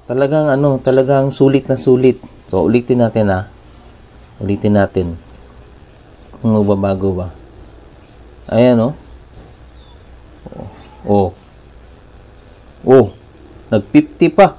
Talagang ano, talagang sulit na sulit. So, ulitin natin ha. Ulitin natin. Kung magbabago ba. Ayan oh. Oh. Oh. Nag-50 pa.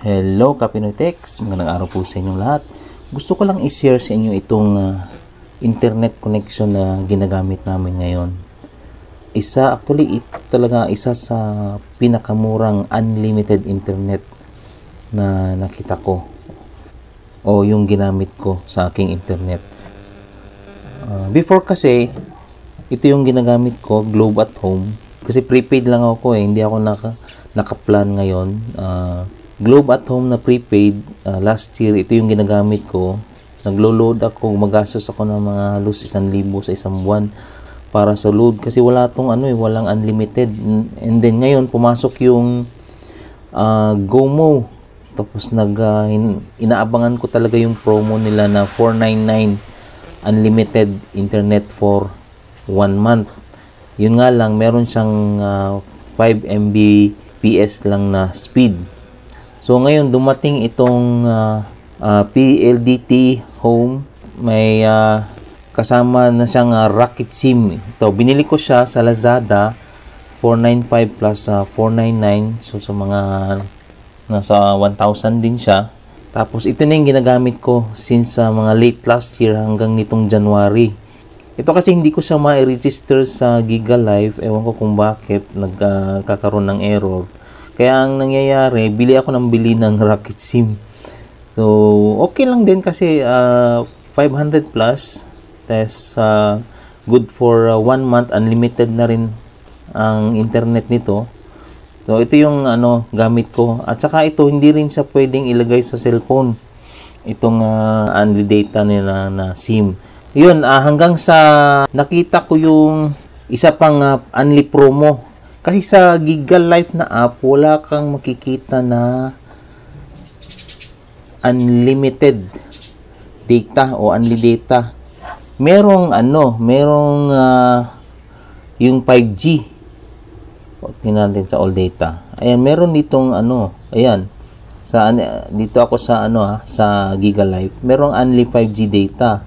Hello Kapinoytex, magandang araw po sa inyong lahat. Gusto ko lang i-share sa inyo itong internet connection na ginagamit namin ngayon. Actually, ito talaga isa sa pinakamurang unlimited internet na nakita ko o yung ginamit ko sa aking internet. Before kasi, ito yung ginagamit ko, Globe at Home. Kasi prepaid lang ako hindi ako naka-plan ngayon. Globe at Home na prepaid, last year, ito yung ginagamit ko. Naglo-load ako, magastos ako ng mga halos 1,000 sa isang buwan para sa load. Kasi wala tong walang unlimited. And then ngayon, pumasok yung GoMo. Tapos inaabangan ko talaga yung promo nila na 499 unlimited internet for 1 month. Yun nga lang, meron siyang 5 Mbps lang na speed. So ngayon dumating itong PLDT Home, may kasama na siyang Rocket SIM. Ito, binili ko siya sa Lazada, 495 plus 499. So sa mga nasa 1,000 din siya. Tapos ito na yung ginagamit ko since mga late last year hanggang nitong January. Ito kasi hindi ko siya ma-register sa GigaLife. Ewan ko kung bakit nagkakaroon ng error. Kaya ang nangyayari, bili ako ng Rocket SIM. So, okay lang din kasi 500 plus. That's good for 1 month. Unlimited na rin ang internet nito. So, ito yung gamit ko. At saka ito, hindi rin siya pwedeng ilagay sa cellphone. Itong unli data nila na SIM. Yun, hanggang sa nakita ko yung isa pang unli promo. Kasi sa GigaLife na app, wala kang makikita na unlimited data o unli data. Merong yung 5G. Tingnan natin sa all data. Ayan, meron ditong ayan. Dito ako sa sa GigaLife. Merong unli 5G data.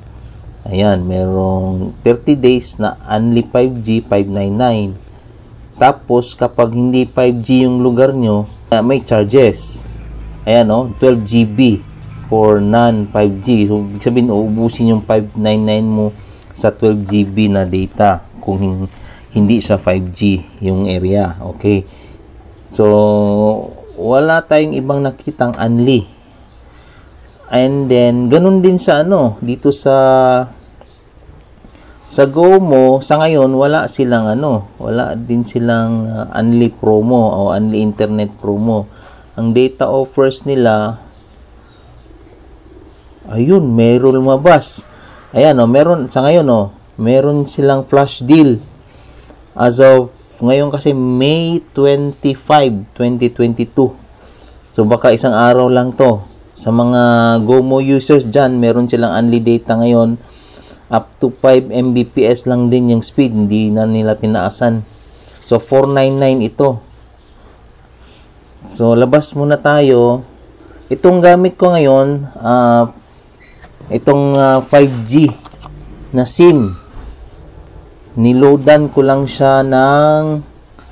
Ayan, merong 30 days na unli 5G 599. Tapos, kapag hindi 5G yung lugar nyo, may charges. Ayan, 12 GB for non-5G. So, ibig sabihin, uubusin yung 599 mo sa 12 GB na data kung hindi siya 5G yung area. Okay. So, wala tayong ibang nakitang unli. And then, ganun din sa dito sa GoMo, sa ngayon, wala din silang unli promo o unli internet promo. Ang data offers nila, ayun, meron lumabas. Ayan, meron, sa ngayon, meron silang flash deal. As of, ngayon kasi May 25, 2022. So, baka isang araw lang to. Sa mga GoMo users dyan, meron silang unli data ngayon. Up to 5 Mbps lang din yung speed. Hindi na nila tinaasan. So, 499 ito. So, labas muna tayo. Itong gamit ko ngayon, itong 5G na SIM. Niloadan ko lang siya ng,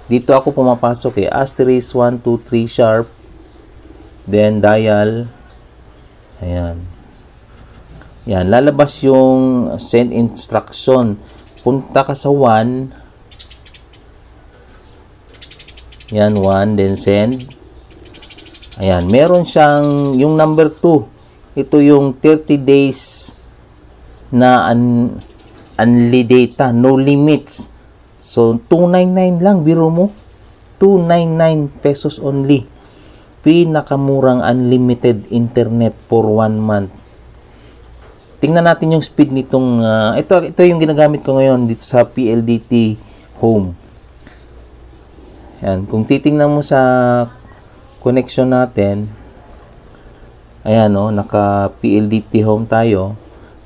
dito ako pumapasok asterisk 123 sharp. Then, dial. Ayan. Yan, lalabas yung send instruction. Punta ka sa 1. Yan, 1, then send. Ayan, meron siyang, yung number 2. Ito yung 30 days na unli data, no limits. So, 299 lang, biro mo. 299 pesos only. Pinakamurang unlimited internet for 1 month. Tingnan natin yung speed nitong ito yung ginagamit ko ngayon dito sa PLDT Home. Yan, kung titingnan mo sa connection natin, Ayan, no, naka PLDT home tayo.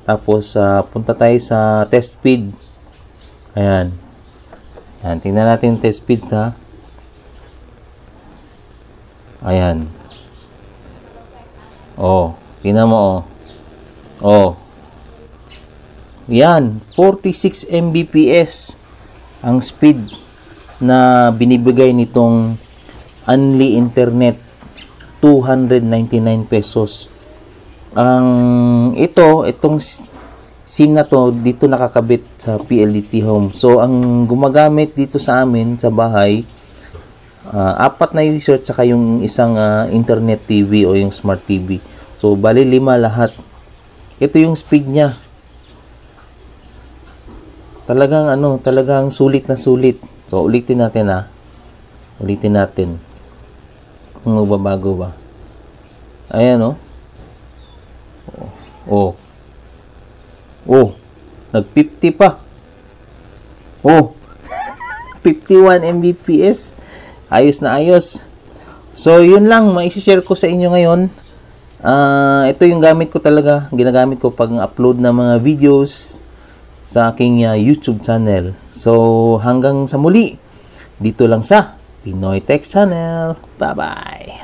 Tapos, punta tayo sa test speed. Ayan. Ayan, tingnan natin test speed, ha. Ayan. Oh, tingnan mo, oh. Yan, 46 Mbps ang speed na binibigay nitong Unli Internet, 299 pesos. Itong SIM na to, dito nakakabit sa PLDT Home. So, ang gumagamit dito sa amin, sa bahay, 4 na user, tsaka yung isang internet TV o yung smart TV. So, bali 5 lahat. Ito yung speed niya. Talagang sulit na sulit. So, ulitin natin, Ulitin natin. Kung magbabago ba. Ayan, nag-50 pa. 51 Mbps. Ayos na ayos. So, yun lang. Maisi-share ko sa inyo ngayon. Ito yung gamit ko talaga. Ginagamit ko pag upload ng mga videos sa aking YouTube channel. So, hanggang sa muli. Dito lang sa Pinoy Tech Channel. Bye-bye!